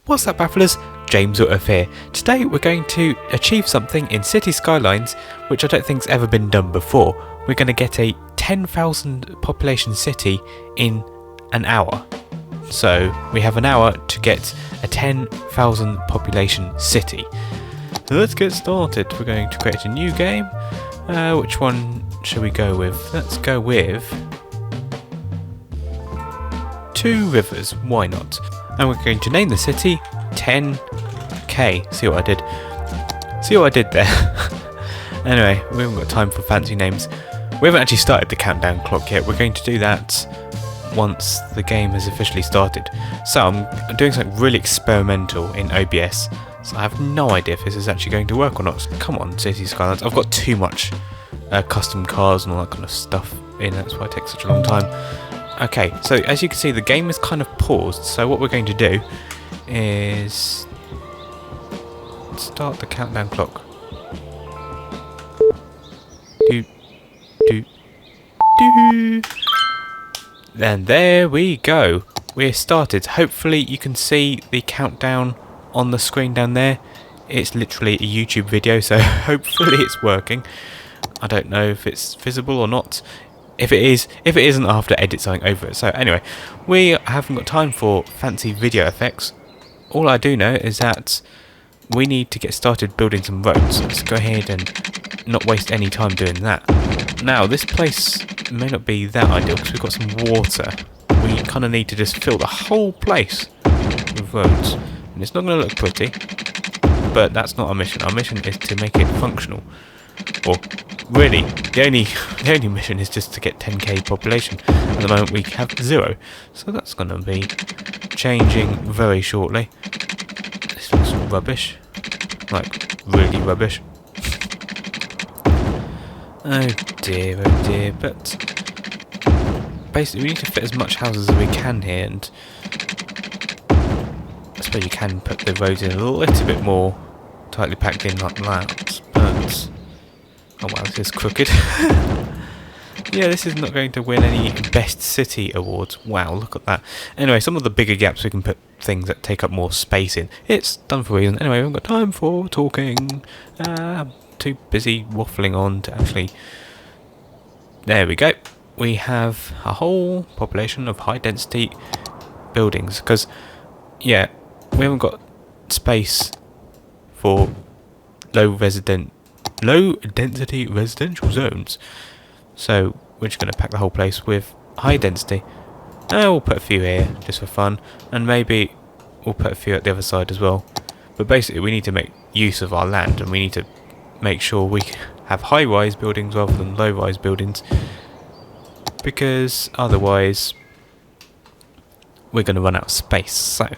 What's up, bafflers? James here. Today we're going to achieve something in City Skylines which I don't think's ever been done before. We're going to get a 10,000 population city in an hour. So we have an hour to get a 10,000 population city. So let's get started. We're going to create a new game. Which one should we go with? Let's go with Two Rivers. Why not? And we're going to name the city Tenkay. See what I did? See what I did there? Anyway, we haven't got time for fancy names. We haven't actually started the countdown clock yet. We're going to do that once the game has officially started. So I'm doing something really experimental in OBS. So I have no idea if this is actually going to work or not. So come on, City Skylines. I've got too much custom cars and all that kind of stuff in. That's why it takes such a long time. Okay, so as you can see, the game is kind of paused. So what we're going to do is start the countdown clock. Do, do, do. And there we go. We're started. Hopefully you can see the countdown on the screen down there. It's literally a YouTube video, so hopefully it's working. I don't know if it's visible or not. If it isn't, I'll have to edit something over it. So anyway, we haven't got time for fancy video effects. All I do know is that we need to get started building some roads. Let's go ahead and not waste any time doing that. Now, this place may not be that ideal because we've got some water. We kind of need to just fill the whole place with roads. And it's not going to look pretty, but that's not our mission. Our mission is to make it functional. Or really, the only mission is just to get 10k population. At the moment we have 0, so that's going to be changing very shortly. This looks rubbish, like really rubbish. Oh dear, but basically we need to fit as much houses as we can here, and I suppose you can put the roads in a little bit more tightly packed in like that, but oh wow, this is crooked. Yeah, this is not going to win any best city awards. Wow, look at that. Anyway, some of the bigger gaps we can put things that take up more space in. It's done for a reason. Anyway, we haven't got time for talking. I'm too busy waffling on to actually... There we go. We have a whole population of high density buildings. Because, yeah, we haven't got space for low density residential zones, so we're just going to pack the whole place with high density. We'll put a few here just for fun, and maybe we'll put a few at the other side as well. But basically we need to make use of our land, and we need to make sure we have high-rise buildings rather than low-rise buildings, because otherwise we're going to run out of space. So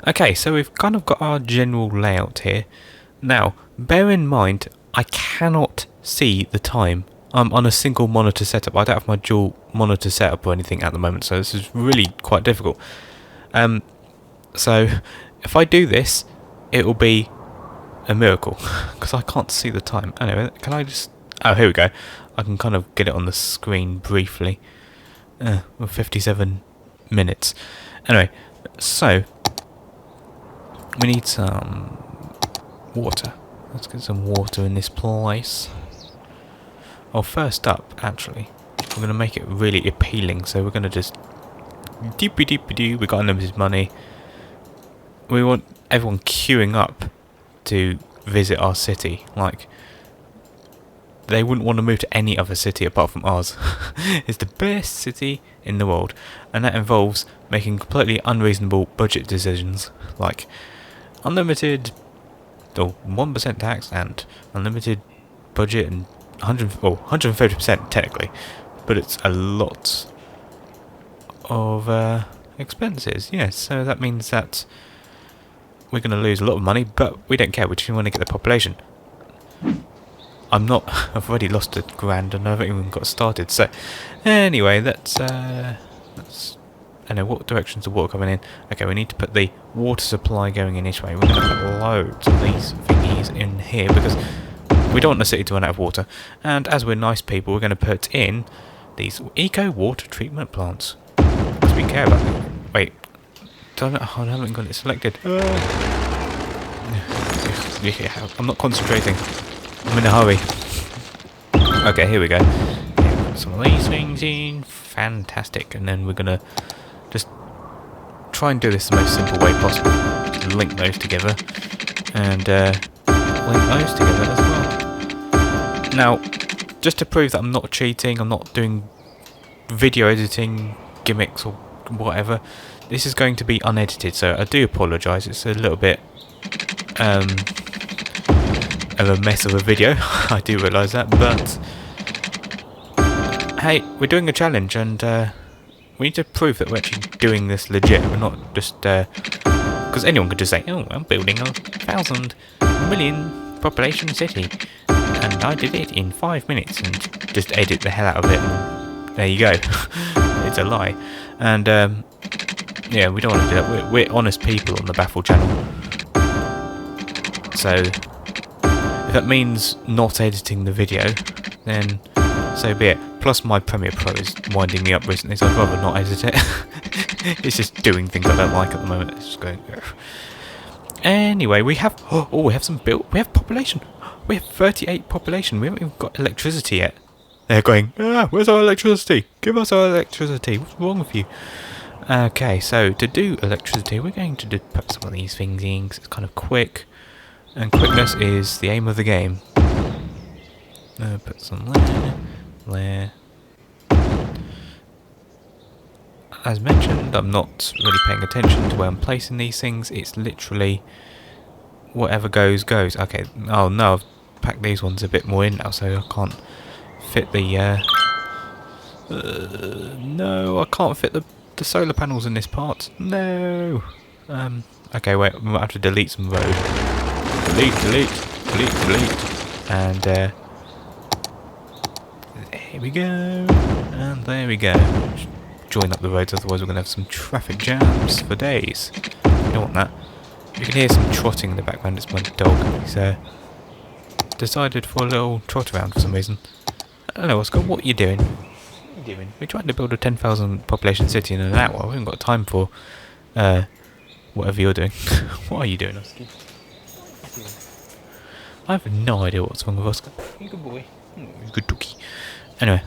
okay, so we've kind of got our general layout here. Now bear in mind, I cannot see the time. I'm on a single monitor setup. I don't have my dual monitor setup or anything at the moment, so this is really quite difficult. So if I do this, it will be a miracle because I can't see the time. Anyway, can I just... Oh, here we go. I can kind of get it on the screen briefly. 57 minutes. Anyway, so we need some water. Let's get some water in this place. Well, first up, actually, we're going to make it really appealing. So we're going to just... Deepy-deepy-doo. We got unlimited money. We want everyone queuing up to visit our city. Like, they wouldn't want to move to any other city apart from ours. It's the best city in the world. And that involves making completely unreasonable budget decisions. Like, unlimited... or 1% tax and unlimited budget and 130% technically, but it's a lot of expenses. Yes, so that means that we're going to lose a lot of money, but we don't care. We just want to get the population. I've already lost £1,000 and I haven't even got started. So anyway, that's I know what direction's the water coming in. Okay, we need to put the water supply going in this way. We're going to put loads of these thingies in here because we don't want the city to run out of water. And as we're nice people, we're going to put in these eco water treatment plants because we care about them. Wait, Damn it, I haven't got it selected. Yeah, I'm not concentrating. I'm in a hurry. Okay, here we go. Put some of these things in. Fantastic. And then we're going to just try and do this the most simple way possible. Link those together. And link those together as well. Now, just to prove that I'm not cheating, I'm not doing video editing gimmicks or whatever, this is going to be unedited, so I do apologise. It's a little bit of a mess of a video. I do realise that, but hey, we're doing a challenge, and we need to prove that we're actually doing this legit. We're not just because anyone could just say, "Oh, I'm building a 1,000,000,000 population city, and I did it in 5 minutes," and just edit the hell out of it. And there you go. It's a lie, and yeah, we don't want to do that. We're honest people on the Baffle channel, so if that means not editing the video, then so be it. Plus my Premiere Pro is winding me up recently, so I'd rather not edit it. It's just doing things I don't like at the moment. It's just going. Anyway, we have we have some built. We have population. We have 38 population. We haven't even got electricity yet. They're going, where's our electricity? Give us our electricity. What's wrong with you? Okay, so to do electricity, we're going to put some of these things in because it's kind of quick. And quickness is the aim of the game. Put some there. As mentioned, I'm not really paying attention to where I'm placing these things. It's literally whatever goes, goes. Okay, oh no, I've packed these ones a bit more in now, so I can't fit the... no, I can't fit the solar panels in this part. No! Okay, wait, we might have to delete some road. Delete. And there we go. And there we go. Just join up the roads, otherwise we're going to have some traffic jams for days. You don't want that. You can hear some trotting in the background. It's my dog. He's decided for a little trot around for some reason. Hello, Oscar. What are you doing? What are you doing? We're trying to build a 10,000 population city in an hour. We haven't got time for whatever you're doing. What are you doing, Oscar? I have no idea what's wrong with Oscar. You're a good boy. You're a good doggy. Anyway,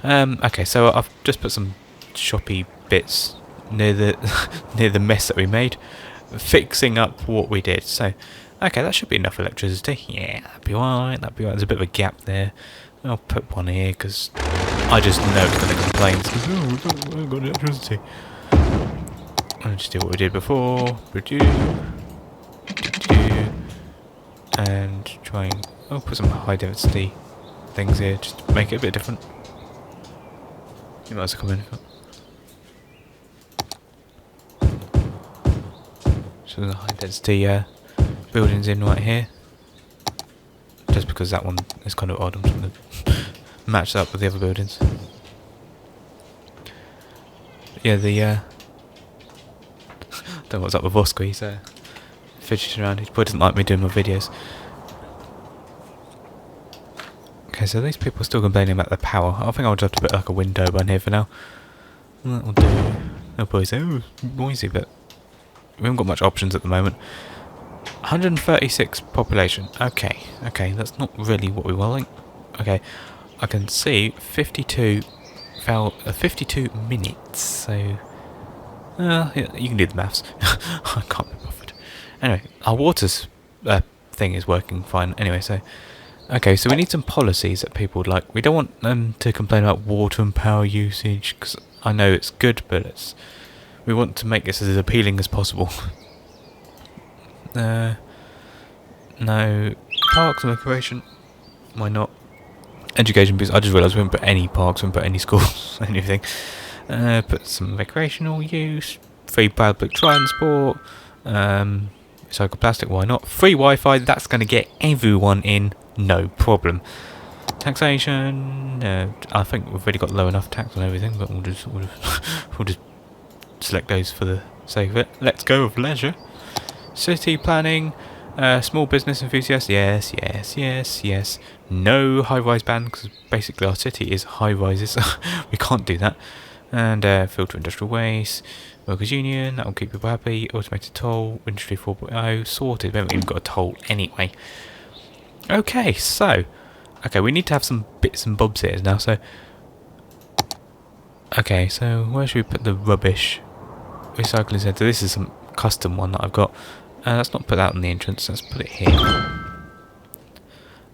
okay, so I've just put some shoppy bits near the mess that we made, fixing up what we did. So, okay, that should be enough electricity. Yeah, that'd be alright. There's a bit of a gap there. I'll put one here because I just know it's going to complain. Oh, we haven't got electricity. I'll just do what we did before. And try and put some high density things here just to make it a bit different. You might as well come in. So the high density buildings in right here. Just because that one is kind of odd, I'm just going to match that up with the other buildings. Yeah, I don't know what's up with Oscar, he's fidgeting around. He probably doesn't like me doing my videos. Okay, so these people are still complaining about the power. I think I'll just have to put like a wind turbine here for now. That'll do. They'll probably say, oh, it's noisy, but we haven't got much options at the moment. 136 population. Okay, that's not really what we want. Okay, I can see 52 minutes, so... yeah, you can do the maths. I can't be bothered. Anyway, our water's thing is working fine. Anyway, so... okay, so we need some policies that people would like. We don't want them to complain about water and power usage, because I know it's good, but we want to make this as appealing as possible. No. Parks and recreation. Why not? Education, because I just realised we haven't put any parks, we haven't put any schools, anything. Put some recreational use, free public transport, recycle plastic, why not? Free Wi-Fi, that's going to get everyone in, no problem. Taxation, I think we've already got low enough tax on everything, but we'll just select those for the sake of it. Let's go with leisure. City planning, small business enthusiasts, yes. No high-rise ban, because basically our city is high-rises. We can't do that. And filter industrial waste, Workers Union, that'll keep people happy. Automated toll, Industry 4.0, sorted. We haven't even got a toll anyway. Okay, so... Okay, we need to have some bits and bobs here now, so... Okay, so where should we put the rubbish? Recycling centre. This is some custom one that I've got. Let's not put that on the entrance, let's put it here.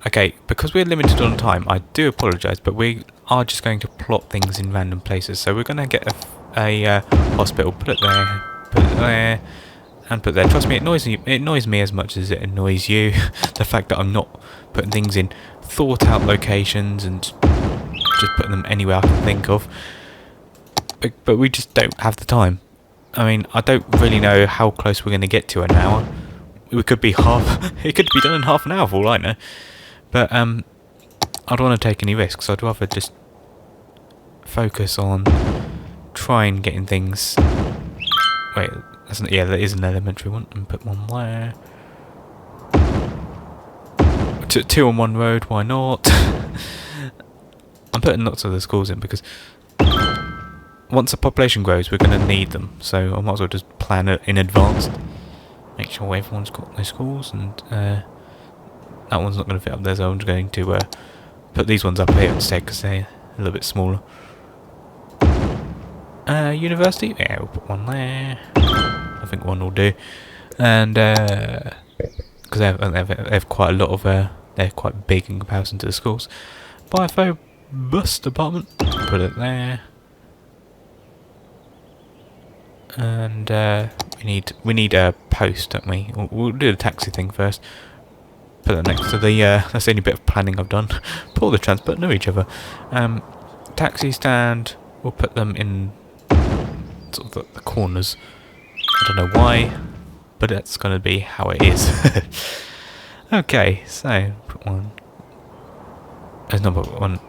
Okay, because we're limited on time, I do apologise, but we are just going to plot things in random places. So we're going to get a hospital, put it there, and put it there. Trust me, it annoys me as much as it annoys you. The fact that I'm not putting things in thought out locations and just putting them anywhere I can think of. But we just don't have the time. I mean, I don't really know how close we're going to get to an hour. We could be it could be done in half an hour for all I know. But I don't want to take any risks. I'd rather just focus on trying getting things. Wait, yeah, that is an elementary one, and put one there. Two on one road, why not? I'm putting lots of the schools in because once the population grows, we're going to need them. So I might as well just plan it in advance. Make sure everyone's got their schools, and that one's not going to fit up there, so I'm just going to put these ones up here instead because they're a little bit smaller. University, yeah, we'll put one there. I think one will do. And because they have quite a lot of, they're quite big in comparison to the schools. Biophobe bus department, put it there. And we need a post, don't we? We'll do the taxi thing first. Put that next to the that's the only bit of planning I've done. Pull the transport know each other. Taxi stand, we'll put them in sort of the corners. I don't know why, but that's going to be how it is. Okay, so put one. There's not put one.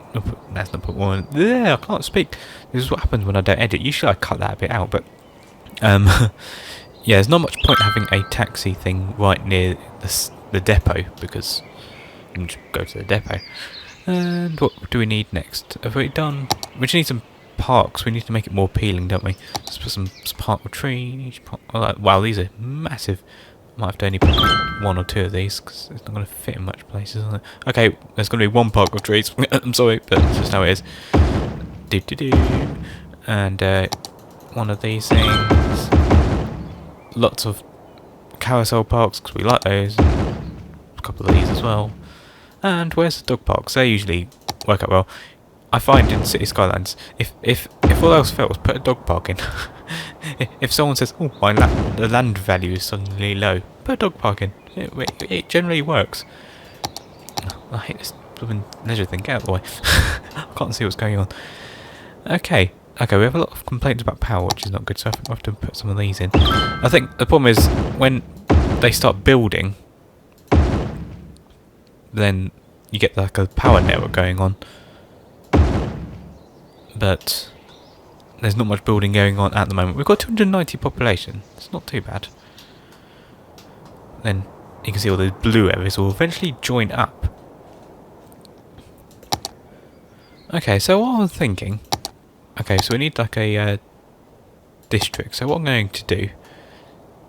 That's not put one. Yeah, I can't speak. This is what happens when I don't edit. Usually I cut that bit out, but yeah, there's not much point having a taxi thing right near the depot because you can just go to the depot. And what do we need next? Have we done? We just need some parks. We need to make it more appealing, don't we? Let's put some park with trees. Wow, these are massive. Might have to only put one or two of these because it's not going to fit in much places. Is it? Okay, there's going to be one park with trees. I'm sorry, but it's just how it is. And one of these things. Lots of carousel parks because we like those. A couple of these as well. And where's the dog parks? They usually work out well. I find in City Skylines, if all else fails, put a dog park in. If someone says, "Oh, the land value is suddenly low," put a dog park in. It generally works. I hate this leisure thing. Get out of the way. I can't see what's going on. Okay, we have a lot of complaints about power, which is not good. So I think we'll have to put some of these in. I think the problem is when they start building, then you get like a power network going on. But there's not much building going on at the moment. We've got 290 population. It's not too bad. Then you can see all those blue areas will eventually join up. Okay, so what I'm thinking... Okay, so we need like a district. So what I'm going to do...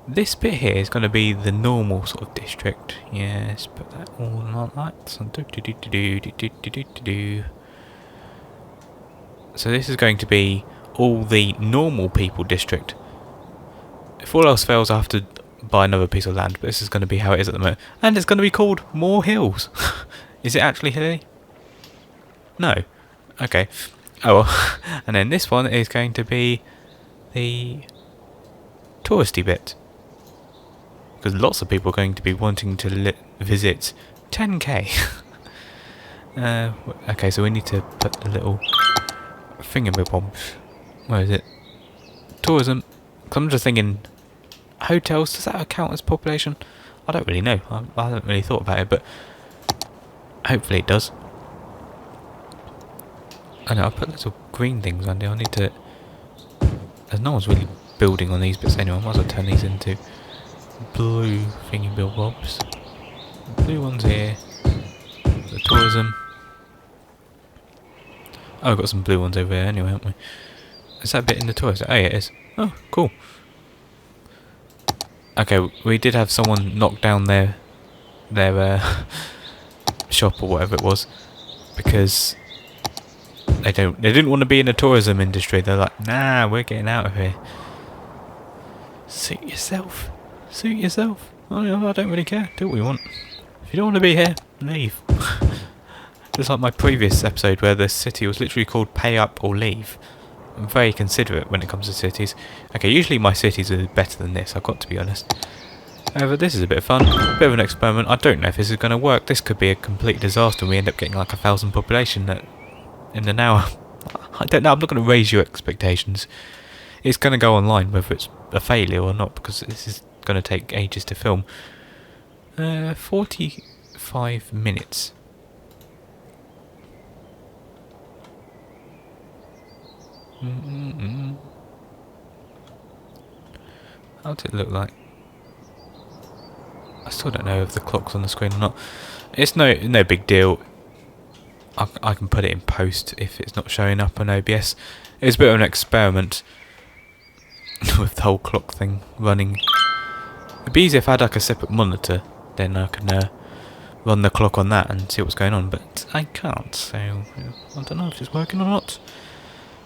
This bit here is going to be the normal sort of district. Yes, put that all on that. So this is going to be all the normal people district. If all else fails, I have to buy another piece of land, but this is going to be how it is at the moment. And it's going to be called More Hills. Is it actually hilly? No. Okay. Oh well. And then this one is going to be the touristy bit. Because lots of people are going to be wanting to visit Tenkay. Okay, so we need to put the little thingamabobs. Where is it? Tourism. Because I'm just thinking, hotels, does that count as population? I don't really know. I haven't really thought about it, but hopefully it does. I know, I'll put little green things on there. I need to... As no one's really building on these bits anyway, I might as well turn these into blue thingy-bobs. Blue ones here. The tourism. Oh, we've got some blue ones over here anyway, haven't we? Is that a bit in the tourist? Oh, yeah, it is. Oh, cool. Okay, we did have someone knock down their shop or whatever it was because they didn't want to be in the tourism industry. They're like, nah, we're getting out of here. Suit yourself. Suit yourself. Oh, no, I don't really care. Do what we want. If you don't want to be here, leave. Just like my previous episode where the city was literally called Pay Up or Leave. I'm very considerate when it comes to cities. Okay, usually my cities are better than this, I've got to be honest. However, this is a bit of fun, a bit of an experiment. I don't know if this is going to work. This could be a complete disaster and we end up getting like 1,000 population in an hour. I don't know, I'm not going to raise your expectations. It's going to go online whether it's a failure or not because this is going to take ages to film. 45 minutes. How does it look like? I still don't know if the clock's on the screen or not. It's no big deal. I can put it in post if it's not showing up on OBS. It's a bit of an experiment with the whole clock thing running. It'd be easier if I had like a separate monitor, then I could run the clock on that and see what's going on, but I can't, so I don't know if it's working or not.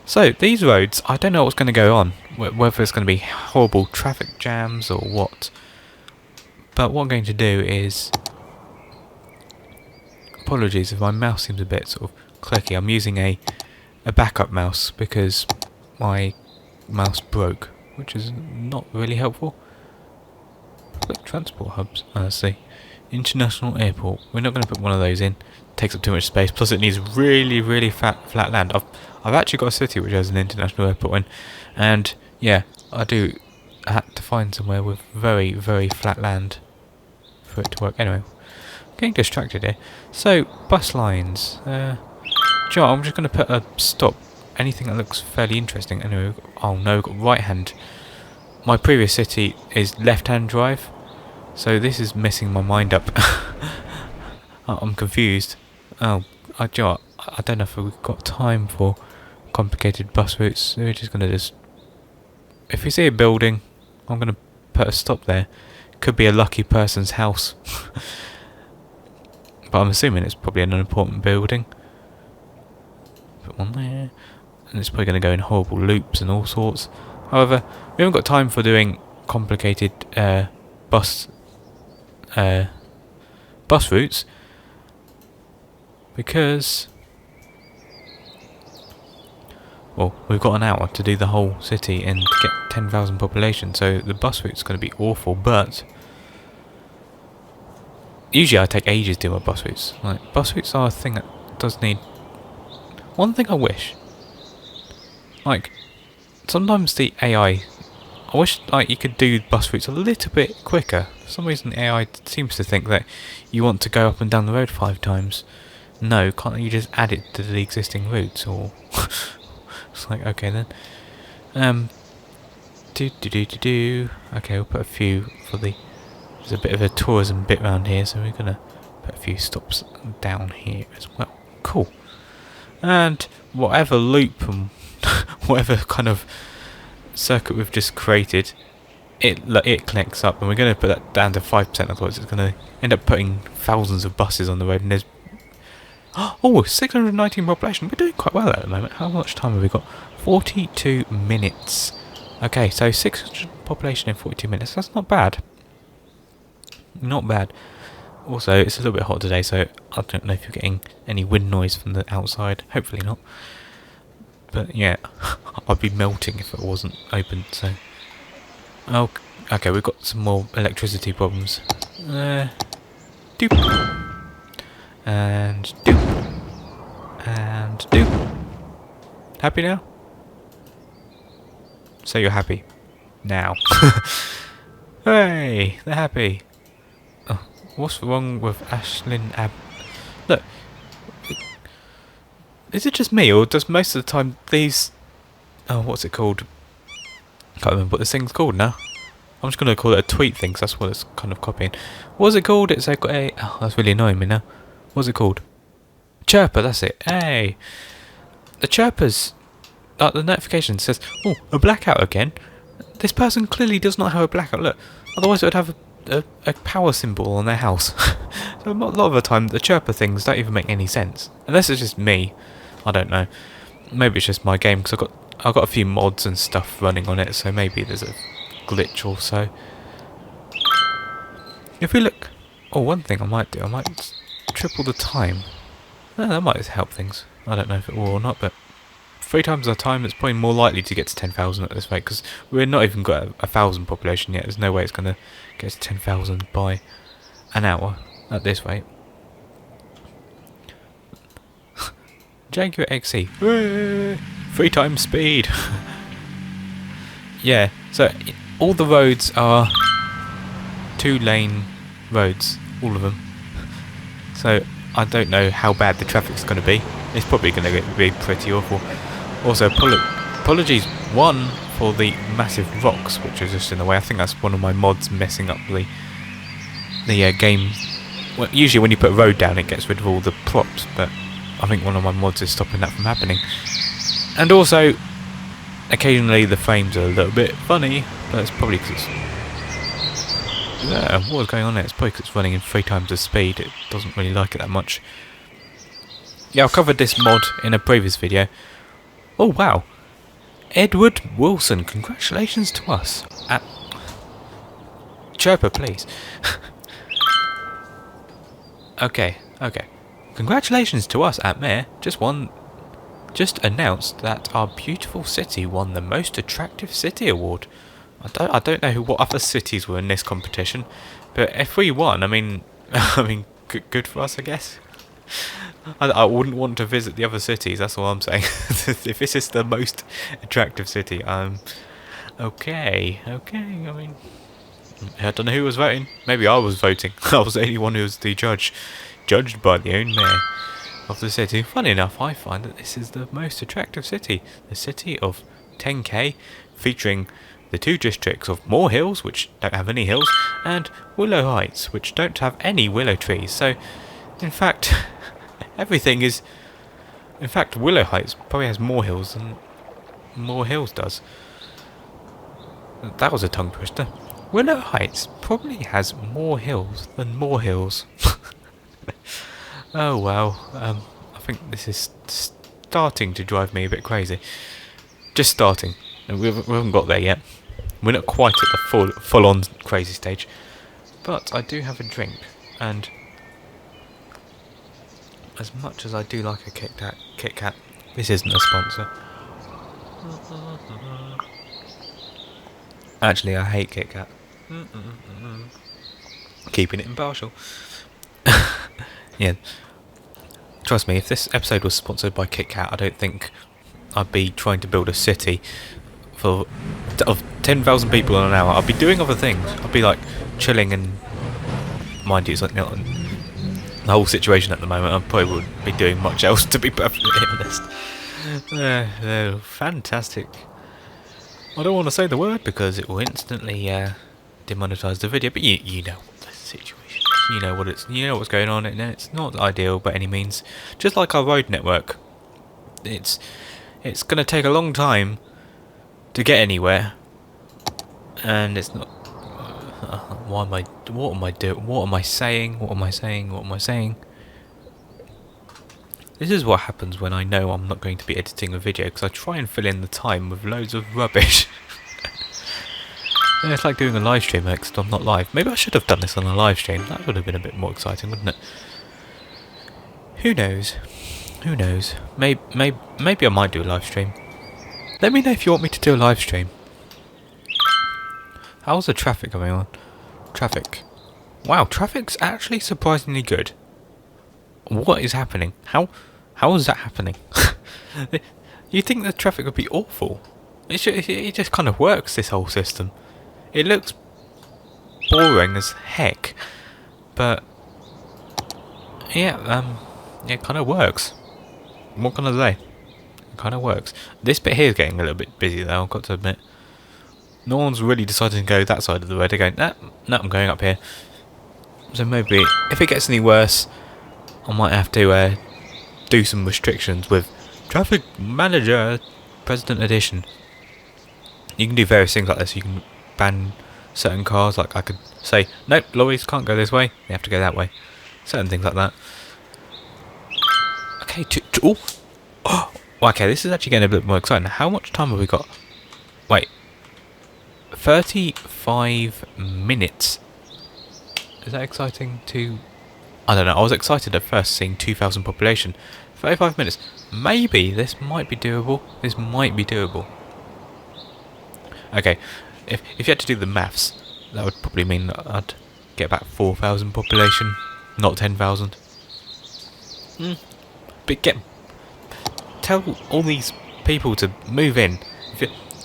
So, these roads, I don't know what's going to go on, whether it's going to be horrible traffic jams or what. But what I'm going to do is... Apologies if my mouse seems a bit sort of clicky. I'm using a backup mouse because my mouse broke, which is not really helpful. Public transport hubs, I see. International airport. We're not going to put one of those in. It takes up too much space. Plus, it needs really flat land. I've actually got a city which has an international airport in, and yeah, I had to find somewhere with very flat land for it to work. Anyway, I'm getting distracted here. So, bus lines. Joe, I'm just going to put a stop. Anything that looks fairly interesting. Anyway, oh no, we've got right hand. My previous city is left hand drive, so this is messing my mind up. I'm confused. Oh, Joe, I don't know if we've got time for complicated bus routes. We're just going to if we see a building, I'm going to put a stop there. Could be a lucky person's house. But I'm assuming it's probably an unimportant building. Put one there. And it's probably going to go in horrible loops and all sorts. However, we haven't got time for doing complicated bus routes. Because... well, we've got an hour to do the whole city and to get 10,000 population, so the bus route's going to be awful, but... usually I take ages to do my bus routes. Like, bus routes are a thing that does need... one thing I wish... like, sometimes the AI... I wish like you could do bus routes a little bit quicker. For some reason the AI seems to think that you want to go up and down the road 5 times. No, can't you just add it to the existing routes, or... it's like, okay then. Okay, we'll put a few for the... there's a bit of a tourism bit around here, so we're gonna put a few stops down here as well. Cool. And whatever loop and whatever kind of circuit we've just created, it connects up, and we're going to put that down to 5%, otherwise it's going to end up putting thousands of buses on the road, and there's... oh, 619 population. We're doing quite well at the moment. How much time have we got? 42 minutes. Okay, so 600 population in 42 minutes. That's not bad. Not bad. Also, it's a little bit hot today, so I don't know if you're getting any wind noise from the outside. Hopefully not. But yeah, I'd be melting if it wasn't open, so... oh, okay, we've got some more electricity problems. Doop. And doop. And doop. Happy now? Say you're happy. Now. Hooray! They're happy. Oh, what's wrong with Ashlyn Look. Is it just me, or does most of the time these... oh, what's it called? Can't remember what this thing's called now. I'm just going to call it a tweet thing, because that's what it's kind of copying. What's it called? It's like a... oh, that's really annoying me now. What's it called? Chirper, that's it. Hey! The chirpers the notification says, "Oh, a blackout again." This person clearly does not have a blackout. Look, otherwise it would have a power symbol on their house. So a lot of the time, the chirper things don't even make any sense, unless it's just me. I don't know. Maybe it's just my game because I've got a few mods and stuff running on it, so maybe there's a glitch or so. If we look, oh, one thing I might do, I might triple the time. That might help things. I don't know if it will or not, but 3 times our time, it's probably more likely to get to 10,000 at this rate, because we're not even got a 1,000 population yet. There's no way it's going to get to 10,000 by an hour at this rate. Jaguar XE. 3 times speed. Yeah, so all the roads are 2-lane roads, all of them. So I don't know how bad the traffic's going to be. It's probably going to be pretty awful. Also, apologies, 1, for the massive rocks which are just in the way. I think that's one of my mods messing up the game. Well, usually when you put a road down it gets rid of all the props, but I think one of my mods is stopping that from happening. And also, occasionally the frames are a little bit funny, but it's probably because it's... what is going on there? It's probably because it's running in 3 times the speed. It doesn't really like it that much. Yeah, I covered this mod in a previous video. Oh wow, Edward Wilson, congratulations to us. Chirper, please. Okay. Congratulations to us at Mayor. Just announced that our beautiful city won the Most Attractive City Award. I don't know what other cities were in this competition, but if we won, I mean, good for us, I guess. I wouldn't want to visit the other cities. That's all I'm saying. If this is the most attractive city, okay. I mean, I don't know who was voting. Maybe I was voting. I was the only one who was the judged by the own mayor of the city. Funny enough, I find that this is the most attractive city, the city of Tenkay, featuring the 2 districts of Moor Hills, which don't have any hills, and Willow Heights, which don't have any willow trees. So, in fact, everything is... In fact, Willow Heights probably has more hills than Moor Hills does. That was a tongue twister. Willow Heights probably has more hills than Moor Hills. Oh well, I think this is starting to drive me a bit crazy. Just starting. We haven't got there yet. We're not quite at the full-on crazy stage. But I do have a drink, and as much as I do like a Kit Kat, this isn't a sponsor. Actually, I hate Kit Kat. Keeping it impartial. Yeah. Trust me, if this episode was sponsored by Kit Kat, I don't think I'd be trying to build a city of 10,000 people in an hour. I'd be doing other things. I'd be like chilling, and mind you, it's like not the whole situation at the moment. I probably wouldn't be doing much else, to be perfectly honest. Fantastic. I don't want to say the word because it will instantly demonetize the video, but you know the situation. You know what's going on, and it's not ideal by any means. Just like our road network, it's going to take a long time to get anywhere, and it's not. What am I doing? What am I saying? This is what happens when I know I'm not going to be editing a video, because I try and fill in the time with loads of rubbish. Yeah, it's like doing a live stream, except I'm not live. Maybe I should have done this on a live stream. That would have been a bit more exciting, wouldn't it? Who knows? Maybe I might do a live stream. Let me know if you want me to do a live stream. How's the traffic going on? Traffic. Wow, traffic's actually surprisingly good. What is happening? How is that happening? You'd think the traffic would be awful. It just kind of works, this whole system. It looks boring as heck, but yeah, it kind of works. What can I say? It kind of works. This bit here is getting a little bit busy though, I've got to admit. No one's really decided to go that side of the road. They're going, no, I'm going up here. So maybe, if it gets any worse, I might have to do some restrictions with traffic manager. President Edition. You can do various things like this. You can ban certain cars. Like I could say, nope, lorries can't go this way. They have to go that way. Certain things like that. Okay, oh, okay, this is actually getting a bit more exciting. How much time have we got? Wait, 35 minutes. Is that exciting to... I don't know, I was excited at first seeing 2,000 population. 35 minutes. Maybe this might be doable. This might be doable. Okay, if you had to do the maths, that would probably mean that I'd get about 4,000 population, not 10,000. But tell all these people to move in.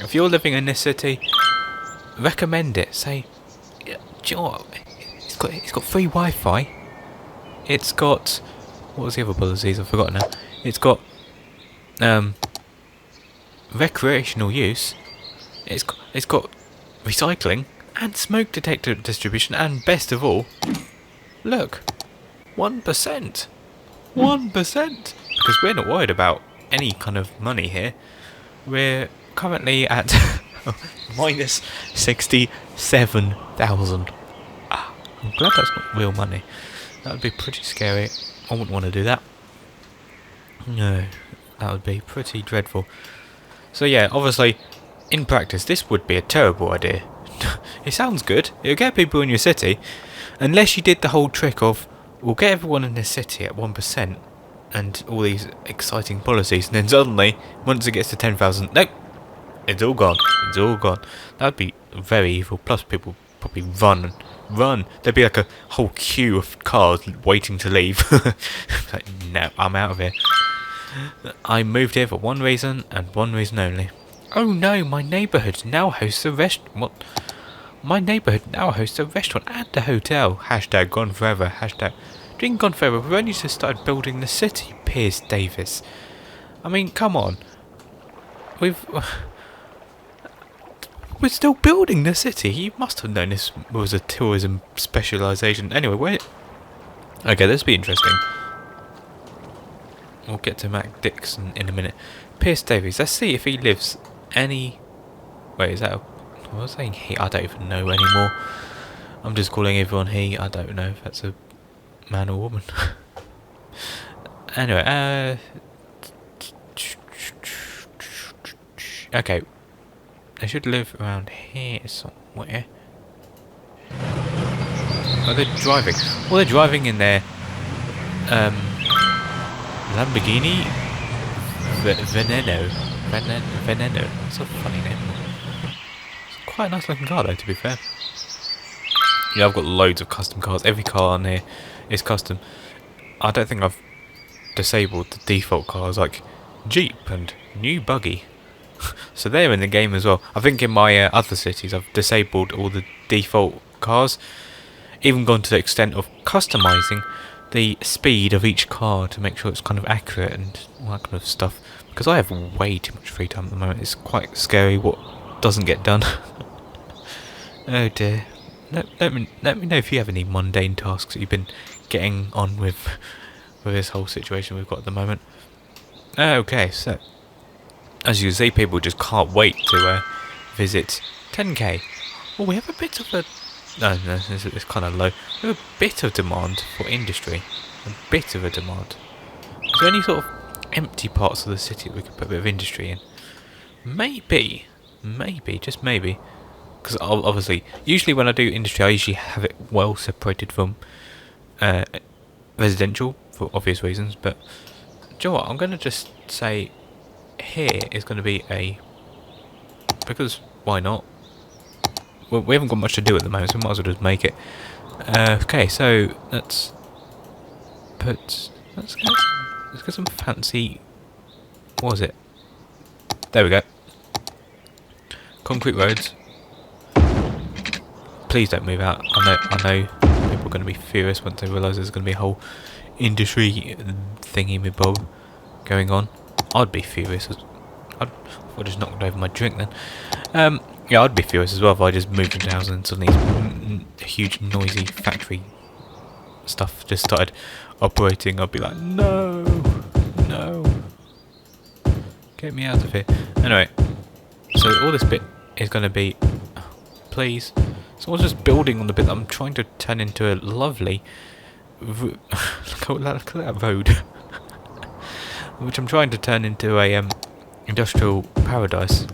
If you're living in this city, recommend it. Say, do you know what? It's got free Wi-Fi. It's got, what was the other policies? I've forgotten now. It's got recreational use. It's got recycling and smoke detector distribution, and best of all, look, 1%. 1%. Because we're not worried about any kind of money here. We're currently at minus 67,000. I'm glad that's not real money. That would be pretty scary. I wouldn't want to do that. No, that would be pretty dreadful. So yeah, obviously, in practice, this would be a terrible idea. It sounds good. It'll get people in your city, unless you did the whole trick of, we'll get everyone in the city at 1%, and all these exciting policies, and then suddenly, once it gets to 10,000, nope, it's all gone. It's all gone. That'd be very evil. Plus, people probably run. There'd be like a whole queue of cars waiting to leave. Like, no, I'm out of here. I moved here for one reason and one reason only. Oh no, my neighbourhood now hosts a restaurant. My neighbourhood now hosts a restaurant and a hotel. Hashtag gone forever. Hashtag dream gone forever. We've only just started building the city, Piers Davis. I mean, come on. We're still building the city. You must have known this was a tourism specialisation. Anyway, okay, this will be interesting. We'll get to Mac Dixon in a minute. Piers Davies. Let's see if he lives any... Wait, is that a... I was saying he. I don't even know anymore. I'm just calling everyone he. I don't know if that's a man or woman. Anyway, okay. They should live around here somewhere. Are they driving? Well, they're driving in their Lamborghini Veneno. That's a funny name. It's quite a nice looking car though, to be fair. Yeah, I've got loads of custom cars. Every car on here is custom. I don't think I've disabled the default cars like Jeep and New Buggy. So they're in the game as well. I think in my other cities I've disabled all the default cars. Even gone to the extent of customising the speed of each car to make sure it's kind of accurate and all that kind of stuff. Because I have way too much free time at the moment. It's quite scary what doesn't get done. Oh dear. Let me know if you have any mundane tasks that you've been getting on with this whole situation we've got at the moment. Okay, so as you can see, people just can't wait to visit Tenkay. Well, we have a bit of a... No, it's kind of low. We have a bit of demand for industry. A bit of a demand. Is there any sort of empty parts of the city that we could put a bit of industry in? Maybe, just maybe. Because obviously, usually when I do industry, I usually have it well separated from residential, for obvious reasons. But, do you know what? I'm going to just say... Here is going to be a... Because, why not? Well, we haven't got much to do at the moment, so we might as well just make it. Okay, so let's get some fancy... What was it? There we go. Concrete roads. Please don't move out. I know people are going to be furious once they realise there's going to be a whole industry thingy-me-bob going on. I'd be furious. I'd just knocked over my drink then. Yeah, I'd be furious as well if I just moved into house and suddenly huge noisy factory stuff just started operating. I'd be like, no. Get me out of here. Anyway, so all this bit is going to be... Please. Someone's just building on the bit that I'm trying to turn into a lovely... look at that road. Which I'm trying to turn into a industrial paradise.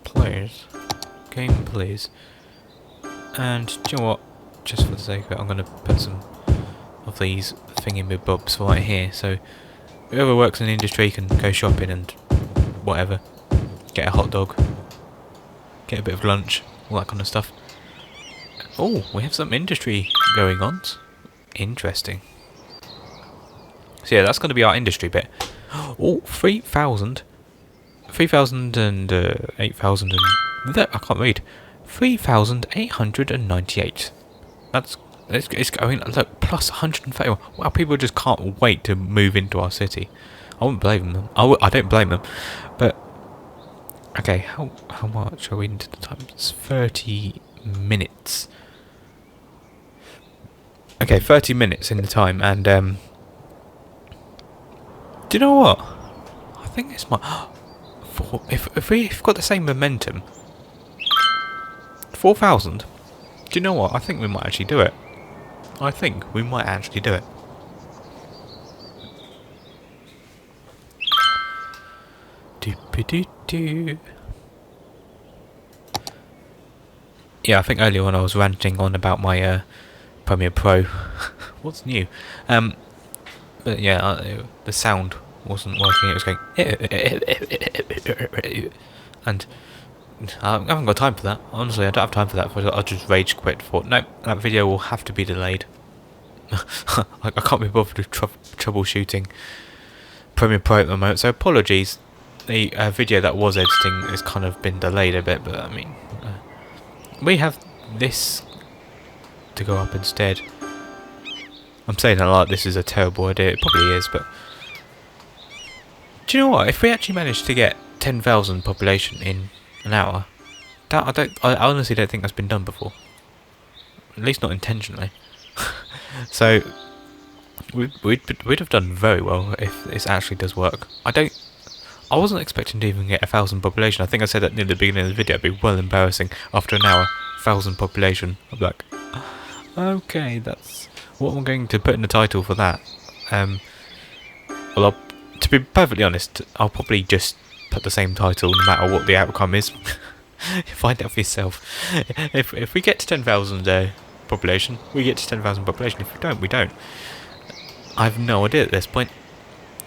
Please. Game, please. And do you know what? Just for the sake of it, I'm going to put some of these thingy-bobs right here. So whoever works in the industry can go shopping and whatever. Get a hot dog. Get a bit of lunch. All that kind of stuff. Oh, we have some industry going on. Interesting. So yeah, that's going to be our industry bit. Oh, 3,000. 3,000 and 8,000 and... I can't read. 3,898. That's... It's going... Look, plus 130. Wow, people just can't wait to move into our city. I wouldn't blame them. I don't blame them. But... Okay, how much are we into the time? It's 30 minutes. Okay, 30 minutes in the time, and do you know what? I think this might... If we've got the same momentum... 4,000? Do you know what? I think we might actually do it. I think we might actually do it. Doop-a-doo-doo. Yeah, I think earlier when I was ranting on about my Premiere Pro, what's new? But yeah, the sound wasn't working. It was going, and I haven't got time for that. Honestly, I don't have time for that. I'll just rage quit. Thought, nope, that video will have to be delayed. I can't be bothered with troubleshooting Premiere Pro at the moment. So apologies. The video that was editing has kind of been delayed a bit, but I mean, we have this to go up instead. I'm saying that like this is a terrible idea. It probably is, but do you know what? If we actually managed to get 10,000 population in an hour, I honestly don't think that's been done before. At least not intentionally. So we'd have done very well if this actually does work. I wasn't expecting to even get 1,000 population. I think I said that near the beginning of the video. It'd be well embarrassing after an hour. 1,000 population. I'm like, okay, that's what I'm going to put in the title for that. Well, to be perfectly honest, I'll probably just put the same title no matter what the outcome is. Find out for yourself. If we get to 10,000 population, we get to 10,000 population. If we don't, we don't. I have no idea at this point.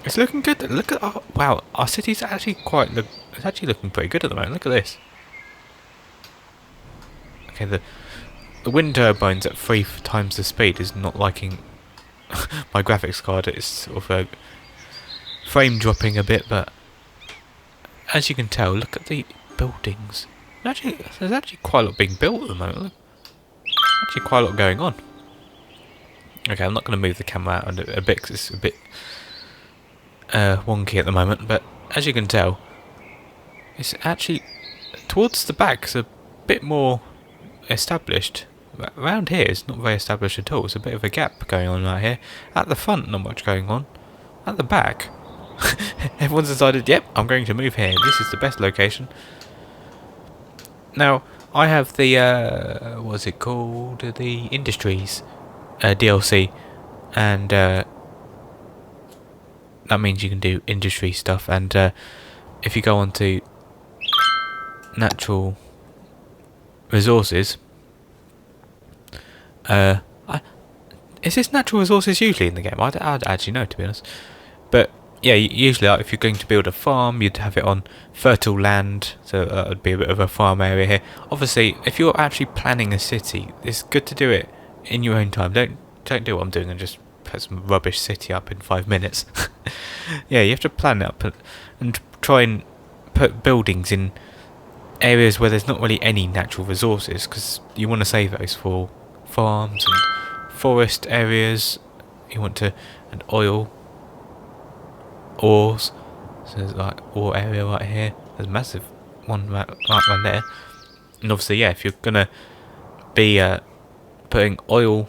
It's looking good. Look at wow, our city's actually it's actually looking pretty good at the moment. Look at this. Okay, the wind turbines at 3 times the speed is not liking my graphics card. It's sort of frame dropping a bit, but as you can tell, look at the buildings. There's actually quite a lot being built at the moment. Look. Actually quite a lot going on. Okay, I'm not going to move the camera out a bit because it's a bit wonky at the moment, but as you can tell, it's actually towards the back. It's a bit more established. Around here, it's not very established at all. It's a bit of a gap going on right here. At the front, not much going on. At the back, everyone's decided, yep, I'm going to move here. This is the best location. Now, I have the what's it called? The Industries DLC, and that means you can do industry stuff, and if you go on to natural resources, is this natural resources usually in the game? I don't actually know, to be honest, but yeah, usually like, if you're going to build a farm, you'd have it on fertile land, so that would be a bit of a farm area here. Obviously, if you're actually planning a city, it's good to do it in your own time. Don't do what I'm doing and just put some rubbish city up in 5 minutes. Yeah, you have to plan it up and try and put buildings in areas where there's not really any natural resources, because you want to save those for farms and forest areas. You want to, and ores. So there's like ore area right here. There's a massive one right there. And obviously, yeah, if you're gonna be putting oil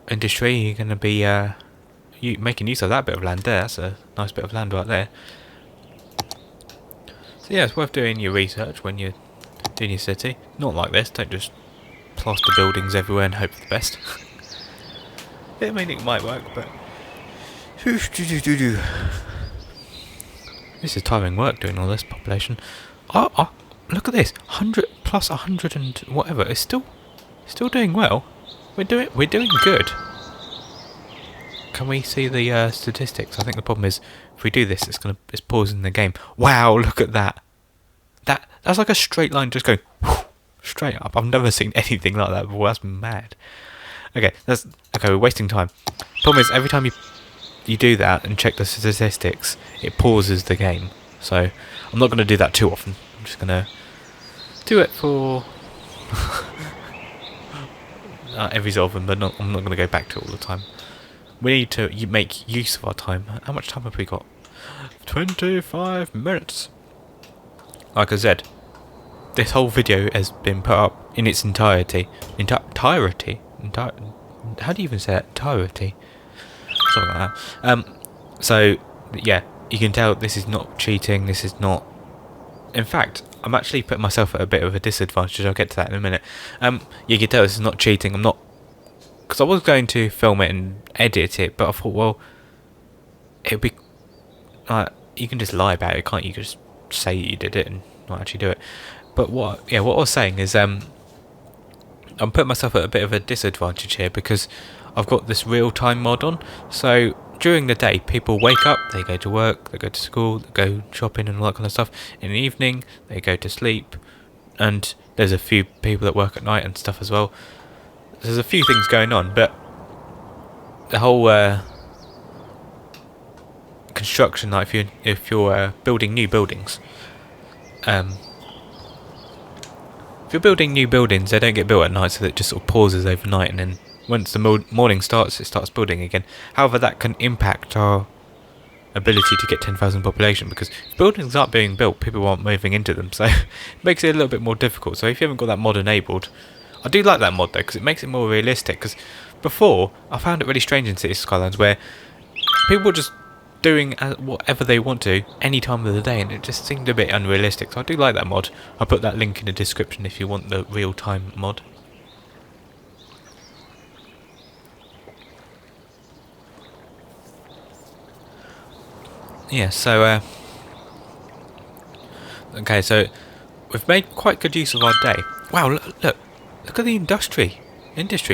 industry, you're gonna be making use of that bit of land there. That's a nice bit of land right there. So yeah, it's worth doing your research when you're doing your city. Not like this. Don't just plaster buildings everywhere and hope for the best. I mean, it might work, but this is tiring work doing all this population. Oh, look at this, 100 plus 100 and whatever. It's still doing well. We're doing good. Can we see the statistics? I think the problem is if we do this, it's pausing the game. Wow, look at that. That's like a straight line just going straight up. I've never seen anything like that before. That's mad. Okay, we're wasting time. Problem is every time you do that and check the statistics, it pauses the game. So I'm not going to do that too often. I'm just going to do it for every so often, but I'm not going to go back to it all the time. We need to make use of our time. How much time have we got? 25 minutes. Like I said, this whole video has been put up in its entirety. How do you even say it? Entirety. Something like that. So, yeah, you can tell this is not cheating. This is not... In fact, I'm actually putting myself at a bit of a disadvantage. I'll get to that in a minute. You can tell this is not cheating. I'm not... Because I was going to film it and edit it, but I thought, well, it'd be... you can just lie about it, can't you? You can just say you did it and not actually do it. But what I was saying is, I'm putting myself at a bit of a disadvantage here because I've got this real-time mod on. So during the day, people wake up, they go to work, they go to school, they go shopping and all that kind of stuff. In the evening, they go to sleep, and there's a few people that work at night and stuff as well. There's a few things going on, but the whole construction, like if you're building new buildings, if you're building new buildings, they don't get built at night, so that it just sort of pauses overnight, and then once the morning starts, it starts building again. However, that can impact our ability to get 10,000 population, because if buildings aren't being built, people aren't moving into them, so it makes it a little bit more difficult. So if you haven't got that mod enabled, I do like that mod though, because it makes it more realistic. Because before, I found it really strange in Cities Skylines where people were just doing whatever they want to any time of the day, and it just seemed a bit unrealistic. So I do like that mod. I'll put that link in the description if you want the real-time mod. Yeah, so okay, so we've made quite good use of our day. Wow, look at the industry,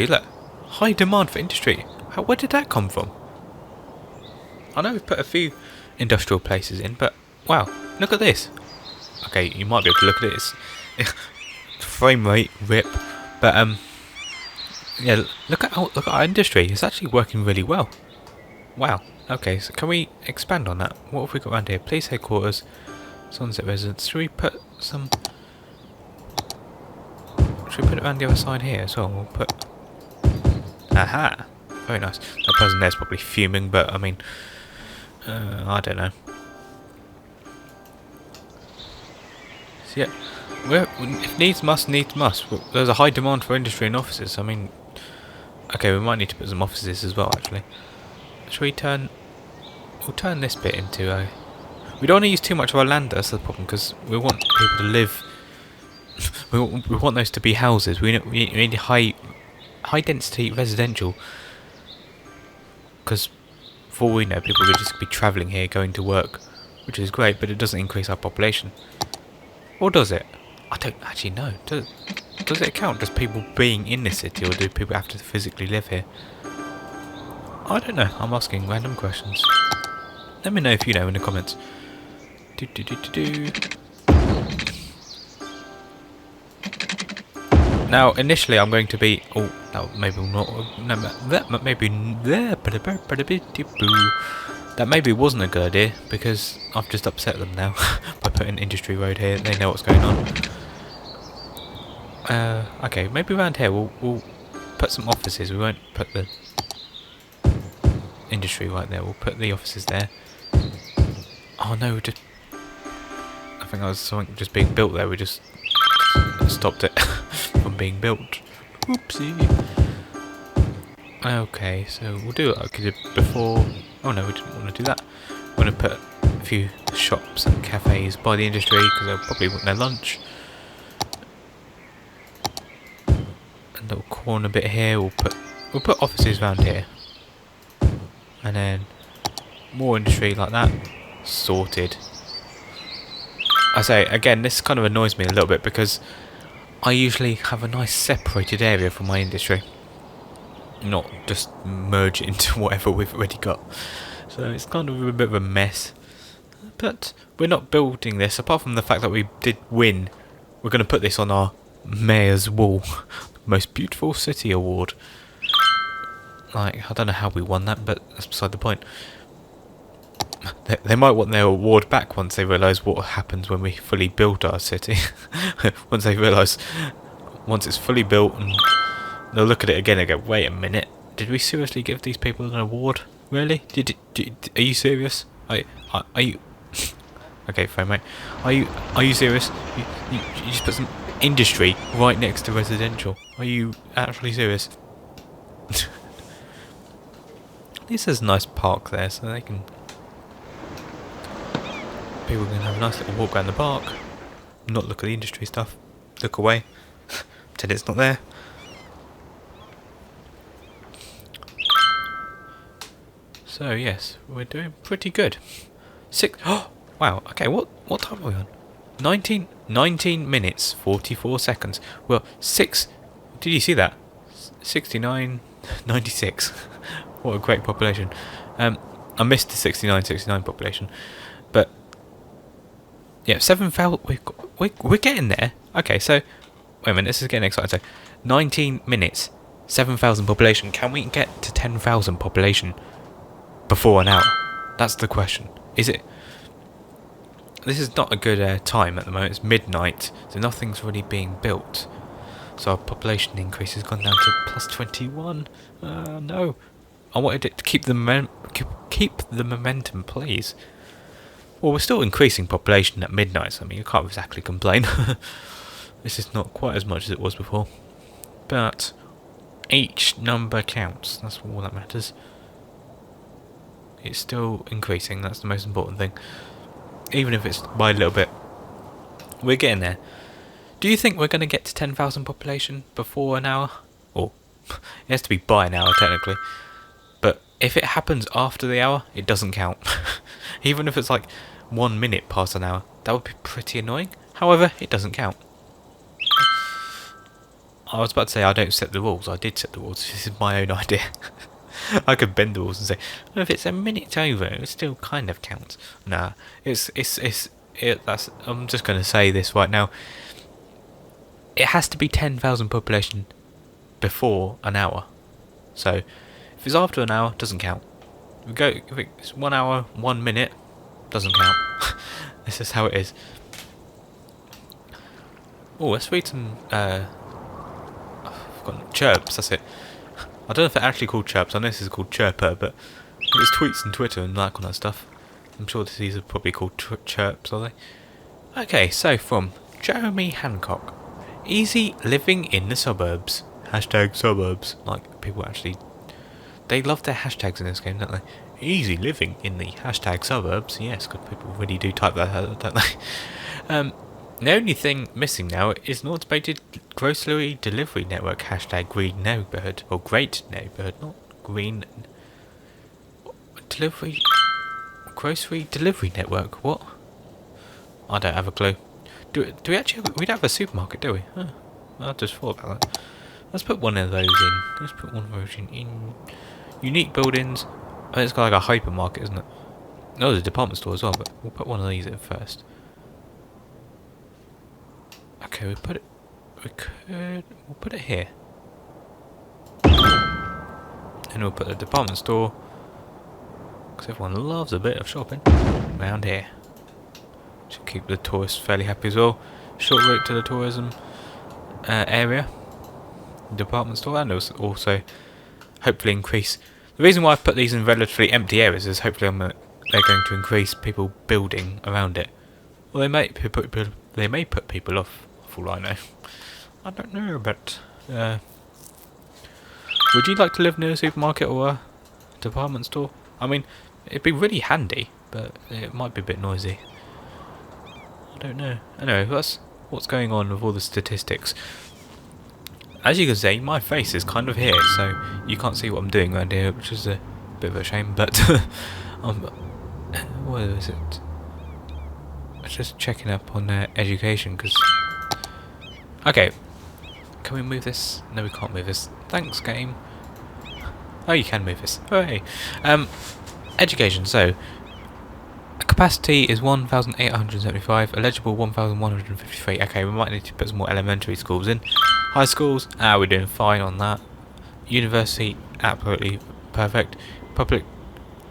look, high demand for industry. Where did that come from? I know we've put a few industrial places in, but wow, look at this. Okay, you might be able to look at it. It's frame rate rip, but yeah, look at our industry. It's actually working really well. Wow. Okay, so can we expand on that? What have we got around here? Police headquarters, Sunset Residence. Should we put some... Should we put it around the other side here as well? We'll put... Aha! Very nice. That person there's probably fuming, but I mean... I don't know. So yeah, if needs must, needs must. There's a high demand for industry and offices. I mean... Okay, we might need to put some offices as well, actually. Shall we turn... We'll turn this bit into a... We don't want to use too much of our land, that's the problem, because we want people to live... we want those to be houses. We need high density residential. Because, for all we know, people will just be travelling here, going to work, which is great, but it doesn't increase our population. Or does it? I don't actually know. Does it count just people being in the city, or do people have to physically live here? I don't know. I'm asking random questions. Let me know if you know in the comments. Now, initially, I'm going to be... Oh, no, maybe not. No, that maybe... That maybe wasn't a good idea, because I've just upset them now by putting Industry Road here. They know what's going on. Okay, maybe around here we'll put some offices. We won't put the... industry right there. We'll put the offices there. Oh no, I think that was something just being built there. We just stopped it from being built. Oopsie. Okay, so we'll do it like we did before. Oh no, we didn't want to do that. We're going to put a few shops and cafes by the industry because they'll probably want their lunch. A little corner bit here. We'll put offices around here, and then more industry like that. Sorted. I say again, this kind of annoys me a little bit because I usually have a nice separated area for my industry, not just merge it into whatever we've already got. So it's kind of a bit of a mess. But we're not building this, apart from the fact that we did win. We're going to put this on our mayor's wall. Most beautiful city award. Like, I don't know how we won that, but that's beside the point. They might want their award back once they realise what happens when we fully build our city. Once they realise, once it's fully built, and they'll look at it again and go, wait a minute, did we seriously give these people an award? Really? Are you serious? Are you... Okay, fine, mate. Are you serious? You just put some industry right next to residential. Are you actually serious? At least there's a nice park there, so they can... People can have a nice little walk around the park, not look at the industry stuff, look away, pretend it's not there. So yes, we're doing pretty good. Oh, wow, okay, what time are we on? 19 minutes, 44 seconds. Well, did you see that? 69, 96. What a great population. I missed the 69 population, but yeah, 7,000. We're getting there. Okay, so wait a minute. This is getting exciting. So, 19 minutes, 7,000 population. Can we get to 10,000 population before an hour? That's the question. Is it? This is not a good time at the moment. It's midnight, so nothing's really being built. So our population increase has gone down to plus 21. No, I wanted it to keep the momentum, please. Well, we're still increasing population at midnight, so I mean, you can't exactly complain. This is not quite as much as it was before. But each number counts, that's all that matters. It's still increasing, that's the most important thing. Even if it's by a little bit. We're getting there. Do you think we're going to get to 10,000 population before an hour? Or, it has to be by an hour technically. But if it happens after the hour, it doesn't count. Even if it's like 1 minute past an hour, that would be pretty annoying. However, it doesn't count. I was about to say I don't set the rules. I did set the rules. This is my own idea. I could bend the rules and say, well, if it's a minute over, it still kind of counts. Nah, I'm just going to say this right now. It has to be 10,000 population before an hour. So, if it's after an hour, doesn't count. If it's 1 hour, 1 minute, doesn't count. This is how it is. Oh, let's read some, I've forgotten, chirps, that's it. I don't know if they're actually called chirps, I know this is called chirper, but it's tweets and Twitter and like all that stuff. I'm sure these are probably called chirps, are they? Okay, so from Jeremy Hancock. Easy living in the suburbs. Hashtag suburbs. Like, people actually... They love their hashtags in this game, don't they? Easy living in the hashtag suburbs. Yes, good people really do type that, don't they? The only thing missing now is an automated grocery delivery network. Hashtag green neighbourhood. Or great neighbourhood, not green... Delivery... Grocery delivery network. What? I don't have a clue. Do we actually we don't have a supermarket, do we? Huh. I just thought about that. Let's put one of those in. Let's put one of those in. Unique buildings. I think it's got like a hypermarket, isn't it? No, there's a department store as well, but we'll put one of these in first. Okay, we'll put it here. And we'll put the department store, because everyone loves a bit of shopping, around here. Should keep the tourists fairly happy as well. Short route to the tourism area, department store, and also hopefully increase. The reason why I've put these in relatively empty areas is hopefully they're going to increase people building around it. Well, they may put people off, for all I know. I don't know, but Would you like to live near a supermarket or a department store? I mean, it'd be really handy, but it might be a bit noisy. I don't know. Anyway, that's what's going on with all the statistics. As you can see, my face is kind of here, so you can't see what I'm doing around here, which is a bit of a shame, but what is it? I was just checking up on education, because... Okay, can we move this? No, we can't move this. Thanks, game. Oh, you can move this. Hooray! Education, so... Capacity is 1,875, eligible 1,153. Okay, we might need to put some more elementary schools in. High schools, we're doing fine on that. University, absolutely perfect. Public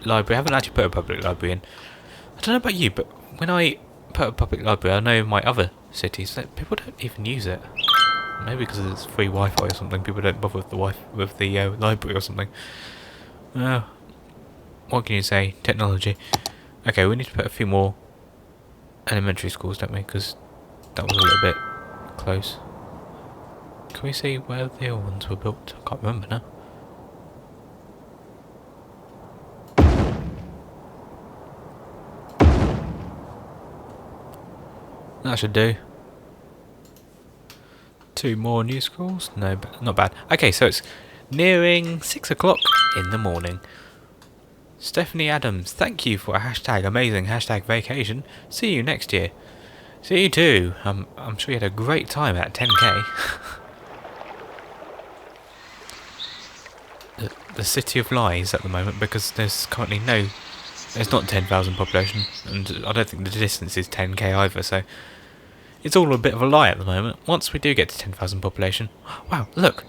library, I haven't actually put a public library in. I don't know about you, but when I put a public library, I know in my other cities that people don't even use it. Maybe because it's free Wi-Fi or something, people don't bother with the library or something. What can you say? Technology. Okay, we need to put a few more elementary schools, don't we? Because that was a little bit close. Can we see where the other ones were built? I can't remember now. That should do. 2 more new schools? No, not bad. Okay, so it's nearing 6 o'clock in the morning. Stephanie Adams, thank you for a hashtag amazing hashtag vacation. See you next year. See you too. I'm sure you had a great time at Tenkay. the city of lies at the moment, because there's currently there's not 10,000 population, and I don't think the distance is 10k either, so it's all a bit of a lie at the moment. Once we do get to 10,000 population, wow, look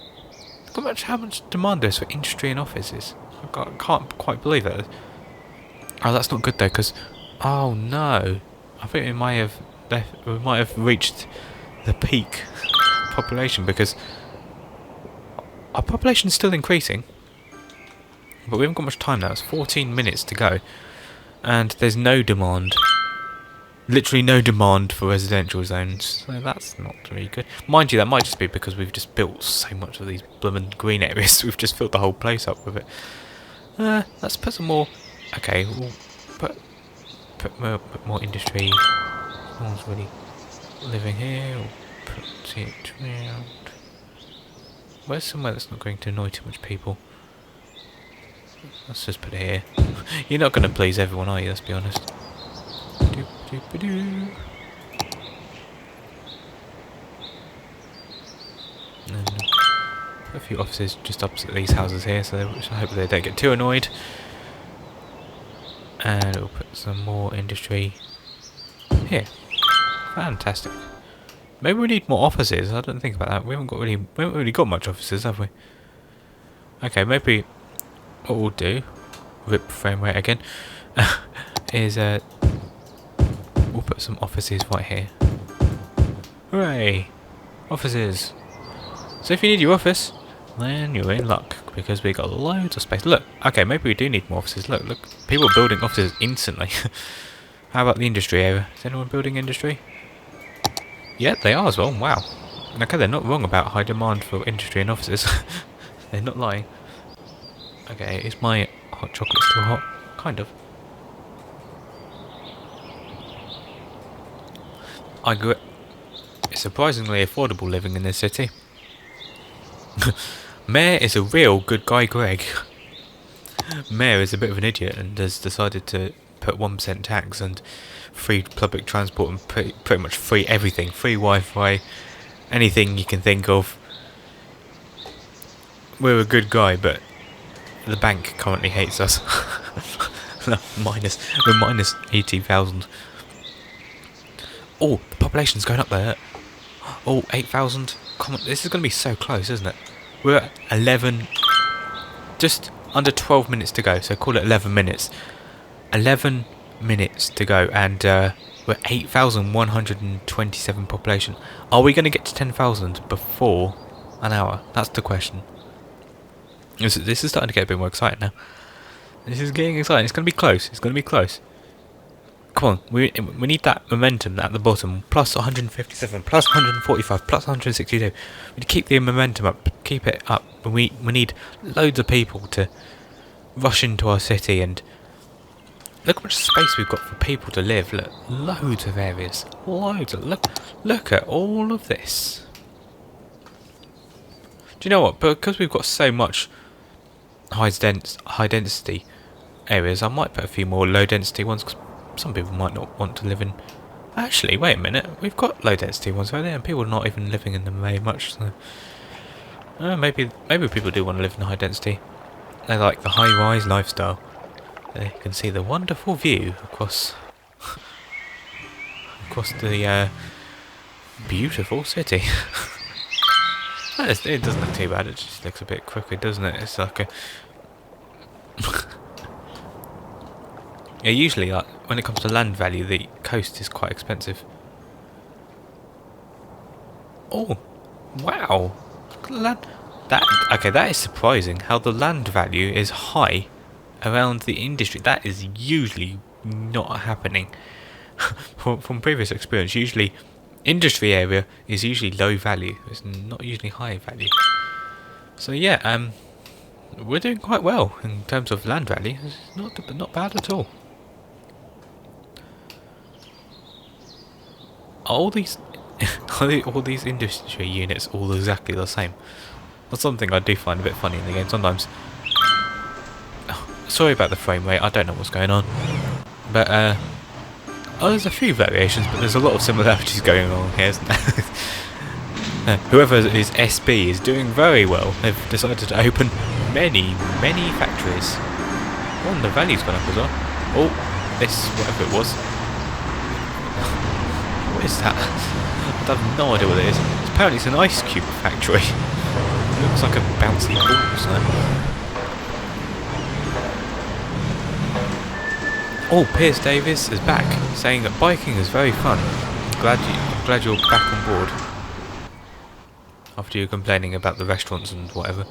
how much demand there is for industry and offices. I can't quite believe that. Oh, that's not good though, because oh no, I think we might have reached the peak population, because our population is still increasing, but we haven't got much time now. It's 14 minutes to go, and there's no demand, literally no demand for residential zones, so that's not really good. Mind you, that might just be because we've just built so much of these blooming green areas. We've just filled the whole place up with it. Let's put some more. Okay, we'll put more industry. No one's really living here. We'll put it around. Where's somewhere that's not going to annoy too much people? Let's just put it here. You're not going to please everyone, are you? Let's be honest. And a few offices just opposite these houses here, so I hope they don't get too annoyed. And we'll put some more industry here. Fantastic. Maybe we need more offices. I don't think about that. We haven't really got much offices, have we? Okay, maybe what we'll do, rip frame rate again, is we'll put some offices right here. Hooray! Offices. So if you need your office, then you're in luck, because we got loads of space. Look, okay, maybe we do need more offices. Look, people are building offices instantly. How about the industry area? Is anyone building industry? Yeah, they are as well. Wow. Okay, they're not wrong about high demand for industry and offices. They're not lying. Okay, is my hot chocolate still hot? Kind of. I grew. It's surprisingly affordable living in this city. Mayor is a real good guy, Greg. Mayor is a bit of an idiot and has decided to put 1% tax and free public transport and pretty much free everything. Free Wi-Fi, anything you can think of. We're a good guy, but the bank currently hates us. We're minus 80,000. Oh, the population's going up there. Oh, 8,000. Come on, this is going to be so close, isn't it? We're at 11, just under 12 minutes to go, so call it 11 minutes. 11 minutes to go, and we're 8,127 population. Are we going to get to 10,000 before an hour? That's the question. This is starting to get a bit more exciting now. This is getting exciting. It's going to be close. It's going to be close. Come on, we need that momentum at the bottom. Plus 157, plus 145, plus 162. We need to keep the momentum up, keep it up. We need loads of people to rush into our city, and look how much space we've got for people to live. Look, loads of areas, loads of look at all of this. Do you know what? Because we've got so much high density areas, I might put a few more low density ones. 'Cause some people might not want to live in. Actually, wait a minute. We've got low density ones over there, and people are not even living in them very much. So maybe people do want to live in high density. They like the high rise lifestyle. They can see the wonderful view across the beautiful city. It doesn't look too bad. It just looks a bit crooked, doesn't it? It's like a yeah, usually, like, when it comes to land value, the coast is quite expensive. Oh, wow! That is surprising. How the land value is high around the industry. That is usually not happening. From previous experience, usually industry area is usually low value. It's not usually high value. So yeah, we're doing quite well in terms of land value. It's not bad at all. All these industry units all exactly the same. That's something I do find a bit funny in the game sometimes. Oh, sorry about the frame rate, I don't know what's going on. But there's a few variations, but there's a lot of similarities going on here, isn't there? Whoever is SB is doing very well. They've decided to open many factories. Oh, and the value's gone up as well. Oh, this, whatever it was. What is that? I have no idea what it is. Apparently it's an ice cube factory. It looks like a bouncy ball or something. Oh, Piers Davis is back, saying that biking is very fun. I'm glad you're back on board. After you were complaining about the restaurants and whatever.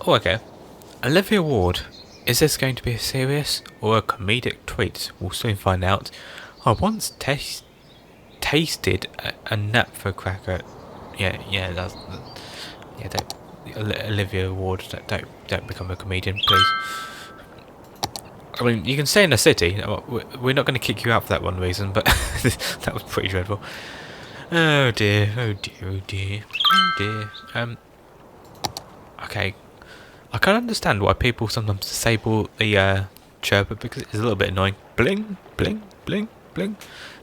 Oh, okay. Olivia Ward. Is this going to be a serious or a comedic tweet? We'll soon find out. I once tasted a nap for cracker. Yeah, Olivia Ward, don't become a comedian, please. I mean, you can stay in the city. We're not going to kick you out for that one reason, but that was pretty dreadful. Oh dear, oh dear, oh dear, oh dear. Okay. I can understand why people sometimes disable the chirper because it's a little bit annoying. Bling, bling, bling, bling.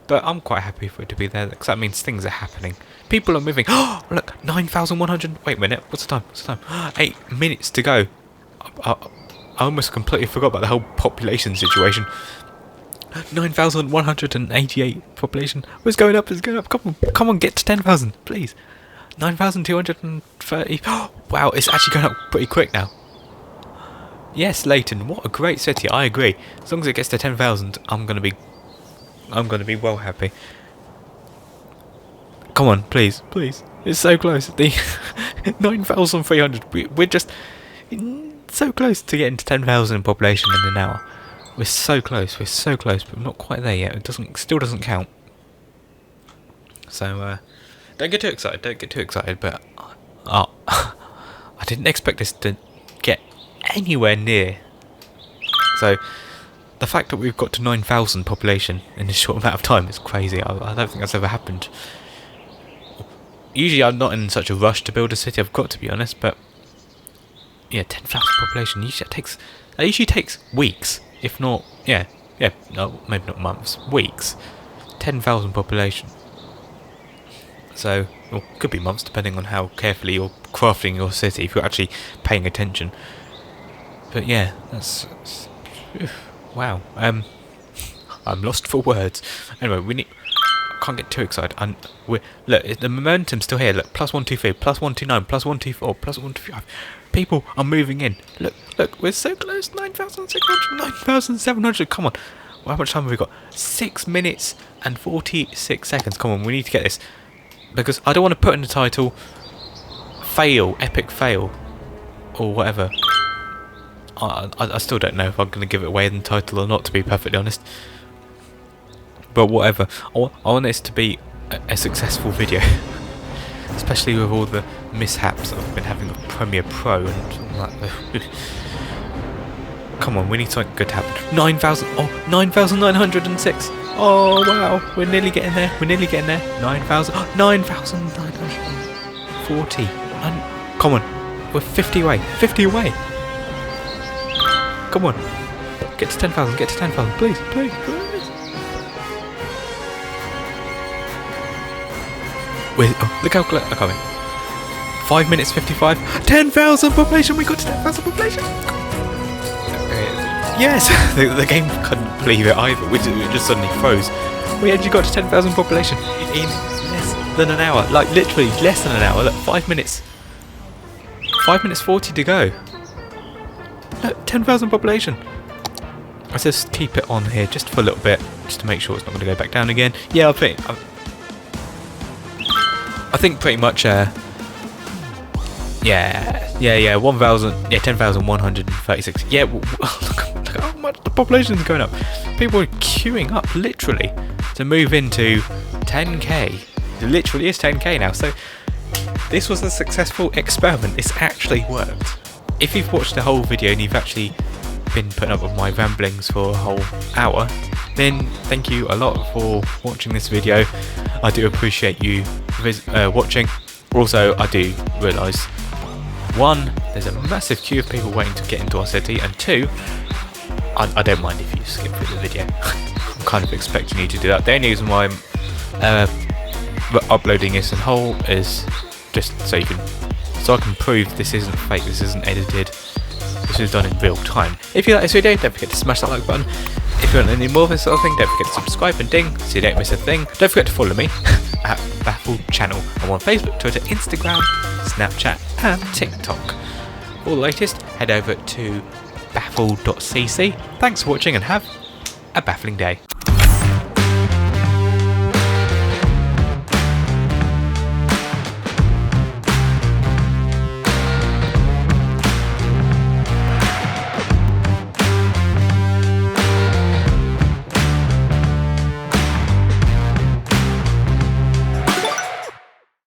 But I'm quite happy for it to be there because that means things are happening. People are moving. Oh, look, 9,100. Wait a minute. What's the time? 8 minutes to go. I almost completely forgot about the whole population situation. 9,188 population. It's going up. It's going up. Come on, get to 10,000, please. 9,230. Oh, wow, it's actually going up pretty quick now. Yes, Leighton, what a great city. I agree. As long as it gets to 10,000, I'm gonna be well happy. Come on, please. It's so close. The 9,300. We're just so close to getting to 10,000 in population in an hour. We're so close, but we're not quite there yet. It still doesn't count. So don't get too excited. But I didn't expect this to get anywhere near. So the fact that we've got to 9,000 population in this short amount of time is crazy. I don't think that's ever happened. Usually I'm not in such a rush to build a city, I've got to be honest, but yeah, 10,000 population usually takes weeks, if not no, maybe not months, weeks. 10,000 population. So, well, could be months depending on how carefully you're crafting your city, if you're actually paying attention. But yeah, that's wow. I'm lost for words. Anyway, I can't get too excited. Look, the momentum's still here. Look, plus 123, plus 129, plus 124, plus 125. People are moving in. Look, we're so close. 9,600, 9,700. Come on. Well, how much time have we got? 6 minutes and 46 seconds. Come on, we need to get this. Because I don't want to put in the title, fail, epic fail, or whatever. I still don't know if I'm going to give it away in the title or not, to be perfectly honest. But whatever. I want this to be a successful video. Especially with all the mishaps that I've been having with Premiere Pro and all that. Come on, we need something good to happen. 9,000. Oh, 9,906. Oh, wow. We're nearly getting there. We're nearly getting there. 9,000. Oh, 9,940. Come on. We're 50 away. 50 away. Come on. Get to 10,000. Get to 10,000. Please, please, please. Look how close. I'm coming. 5 minutes 55. 10,000 population. We got to 10,000 population. Yes. the game couldn't believe it either. We just suddenly froze. We actually got to 10,000 population in less than an hour. Like literally less than an hour. Look, 5 minutes. 5 minutes 40 to go. Look, 10,000 population. Let's just keep it on here just for a little bit, just to make sure it's not going to go back down again. Yeah, I think pretty much, yeah, 1,000, yeah, 10,136. Yeah, look how much the population is going up. People are queuing up, literally, to move into 10k. It literally is 10k now, so this was a successful experiment. It's actually worked. If you've watched the whole video and you've actually been putting up with my ramblings for a whole hour, then thank you a lot for watching this video. I do appreciate you watching. Also, I do realise, one, there's a massive queue of people waiting to get into our city, and two, I don't mind if you skip through the video. I'm kind of expecting you to do that. The only reason why I'm uploading this in whole is just so I can prove this isn't fake, this isn't edited, this is done in real time. If you like this video, don't forget to smash that like button. If you want any more of this sort of thing, don't forget to subscribe and ding so you don't miss a thing. Don't forget to follow me at Baffled Channel. I'm on Facebook, Twitter, Instagram, Snapchat and TikTok. For the latest, head over to baffled.cc. Thanks for watching and have a baffling day.